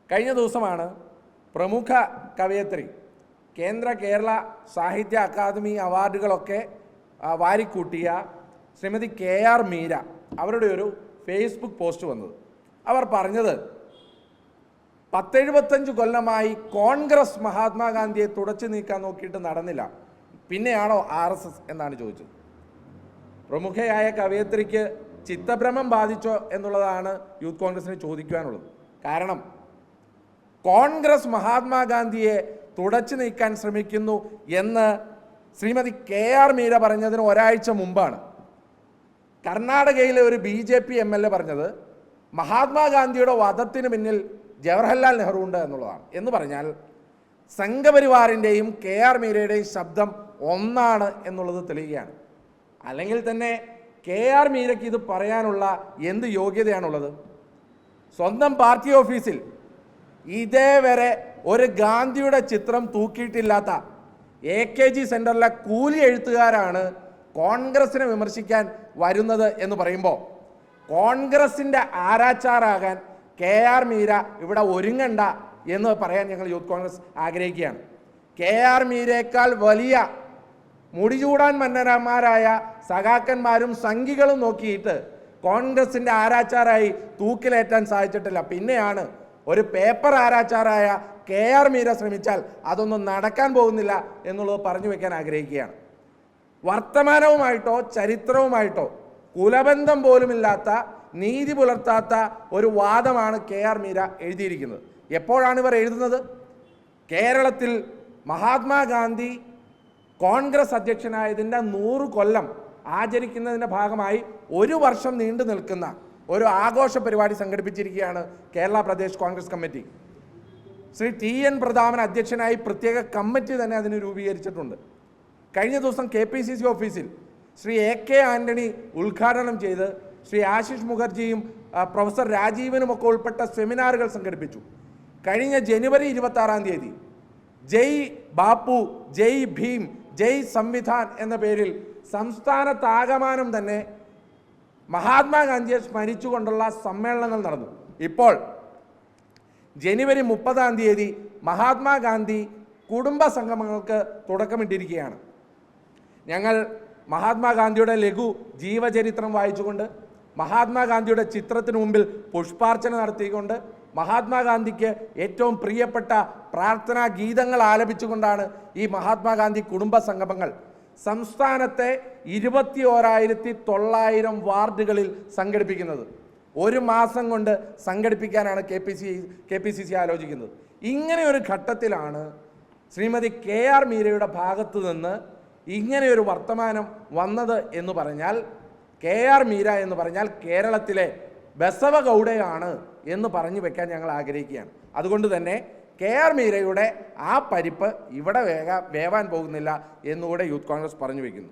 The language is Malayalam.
കഴിഞ്ഞ ദിവസമാണ് പ്രമുഖ കവയത്രി കേരള സാഹിത്യ അക്കാദമി അവാർഡുകളൊക്കെ വാരിക്കൂട്ടിയ ശ്രീമതി KR മീര അവരുടെ ഒരു ഫേസ്ബുക്ക് പോസ്റ്റ് വന്നത്. അവർ പറഞ്ഞത് 10-75 കൊല്ലമായി കോൺഗ്രസ് മഹാത്മാഗാന്ധിയെ തുടച്ചു നീക്കാൻ നോക്കിയിട്ട് നടന്നില്ല, പിന്നെയാണോ RSS എന്നാണ് ചോദിച്ചത്. പ്രമുഖയായ കവയത്രിക്ക് ചിത്തഭ്രമം ബാധിച്ചോ എന്നുള്ളതാണ് യൂത്ത് കോൺഗ്രസിന് ചോദിക്കുവാനുള്ളത്. കാരണം കോൺഗ്രസ് മഹാത്മാഗാന്ധിയെ തുടച്ചു നീക്കാൻ ശ്രമിക്കുന്നു എന്ന് ശ്രീമതി KR മീര പറഞ്ഞതിന് ഒരാഴ്ച മുമ്പാണ് കർണാടകയിലെ ഒരു BJP MLA പറഞ്ഞത് മഹാത്മാഗാന്ധിയുടെ വധത്തിന് പിന്നിൽ ജവഹർലാൽ നെഹ്റു ഉണ്ട് എന്നുള്ളതാണ്. എന്ന് പറഞ്ഞാൽ സംഘപരിവാറിൻ്റെയും KR മീരയുടെയും ശബ്ദം ഒന്നാണ് എന്നുള്ളത് തെളിയുകയാണ്. അല്ലെങ്കിൽ തന്നെ KR മീരയ്ക്ക് ഇത് പറയാനുള്ള എന്ത് യോഗ്യതയാണുള്ളത്? സ്വന്തം പാർട്ടി ഓഫീസിൽ ഇതേവരെ ഒരു ഗാന്ധിയുടെ ചിത്രം തൂക്കിയിട്ടില്ലാത്ത AKG സെൻറ്ററിലെ കൂലി എഴുത്തുകാരാണ് കോൺഗ്രസിനെ വിമർശിക്കാൻ വരുന്നത് എന്ന് പറയുമ്പോൾ കോൺഗ്രസിൻ്റെ ആരാച്ചാറാകാൻ KR മീര ഇവിടെ ഒരുങ്ങണ്ട എന്ന് പറയാൻ ഞങ്ങൾ യൂത്ത് കോൺഗ്രസ് ആഗ്രഹിക്കുകയാണ്. KR മീരയേക്കാൾ വലിയ മുടിചൂടാൻ മന്നന്മാരായ സഖാക്കന്മാരും സംഘികളും നോക്കിയിട്ട് കോൺഗ്രസിൻ്റെ ആരാച്ചാറായി തൂക്കിലേറ്റാൻ സാധിച്ചിട്ടില്ല. പിന്നെയാണ് ഒരു പേപ്പർ ആരാച്ചാറായ KR മീര ശ്രമിച്ചാൽ അതൊന്നും നടക്കാൻ പോകുന്നില്ല എന്നുള്ളത് പറഞ്ഞു വെക്കാൻ ആഗ്രഹിക്കുകയാണ്. വർത്തമാനവുമായിട്ടോ ചരിത്രവുമായിട്ടോ കുലബന്ധം പോലുമില്ലാത്ത, നീതി പുലർത്താത്ത ഒരു വാദമാണ് KR മീര എഴുതിയിരിക്കുന്നത്. എപ്പോഴാണ് ഇവർ എഴുതുന്നത്? കേരളത്തിൽ മഹാത്മാഗാന്ധി കോൺഗ്രസ് അധ്യക്ഷനായതിൻ്റെ 100 കൊല്ലം ആചരിക്കുന്നതിൻ്റെ ഭാഗമായി 1 വർഷം നീണ്ടു നിൽക്കുന്ന ഒരു ആഘോഷ പരിപാടി സംഘടിപ്പിച്ചിരിക്കുകയാണ് കേരള പ്രദേശ് കോൺഗ്രസ് കമ്മിറ്റി. ശ്രീ TN പ്രതാപൻ അധ്യക്ഷനായി പ്രത്യേക കമ്മിറ്റി തന്നെ അതിന് രൂപീകരിച്ചിട്ടുണ്ട്. കഴിഞ്ഞ ദിവസം KPCC ഓഫീസിൽ ശ്രീ AK ആൻ്റണി ഉദ്ഘാടനം ചെയ്ത് ശ്രീ ആശിഷ് മുഖർജിയും പ്രൊഫസർ രാജീവനുമൊക്കെ ഉൾപ്പെട്ട സെമിനാറുകൾ സംഘടിപ്പിച്ചു. കഴിഞ്ഞ ജനുവരി 26-ാം തീയതി ജയ് ബാപ്പു, ജയ് ഭീം, ജയ് സംവിധാൻ എന്ന പേരിൽ സംസ്ഥാനത്താകമാനം തന്നെ മഹാത്മാഗാന്ധിയെ സ്മരിച്ചുകൊണ്ടുള്ള സമ്മേളനങ്ങൾ നടന്നു. ഇപ്പോൾ ജനുവരി 30-ാം തീയതി മഹാത്മാഗാന്ധി കുടുംബ സംഗമങ്ങൾക്ക് തുടക്കമിട്ടിരിക്കുകയാണ്. ഞങ്ങൾ മഹാത്മാഗാന്ധിയുടെ ലഘു ജീവചരിത്രം വായിച്ചുകൊണ്ട്, മഹാത്മാഗാന്ധിയുടെ ചിത്രത്തിന് മുമ്പിൽ പുഷ്പാർച്ചന നടത്തിക്കൊണ്ട്, മഹാത്മാഗാന്ധിക്ക് ഏറ്റവും പ്രിയപ്പെട്ട പ്രാർത്ഥനാ ഗീതങ്ങൾ ആലപിച്ചുകൊണ്ടാണ് ഈ മഹാത്മാഗാന്ധി കുടുംബ സംഗമങ്ങൾ സംസ്ഥാനത്തെ 21,900 വാർഡുകളിൽ സംഘടിപ്പിക്കുന്നത്. 1 മാസം കൊണ്ട് സംഘടിപ്പിക്കാനാണ് KPCC ആലോചിക്കുന്നത്. ഇങ്ങനെ ഒരു ഘട്ടത്തിലാണ് ശ്രീമതി KR മീരയുടെ ഭാഗത്തു നിന്ന് ഇങ്ങനെയൊരു വർത്തമാനം വന്നത് എന്ന് പറഞ്ഞാൽ, KR മീര എന്ന് പറഞ്ഞാൽ കേരളത്തിലെ ബസവഗൗഡയാണ് എന്ന് പറഞ്ഞു വെക്കാൻ ഞങ്ങൾ ആഗ്രഹിക്കുകയാണ്. അതുകൊണ്ട് തന്നെ KR മീരയുടെ ആ പരിപ്പ് ഇവിടെ വേവാൻ പോകുന്നില്ല എന്നുകൂടെ യൂത്ത് കോൺഗ്രസ് പറഞ്ഞു വയ്ക്കുന്നു.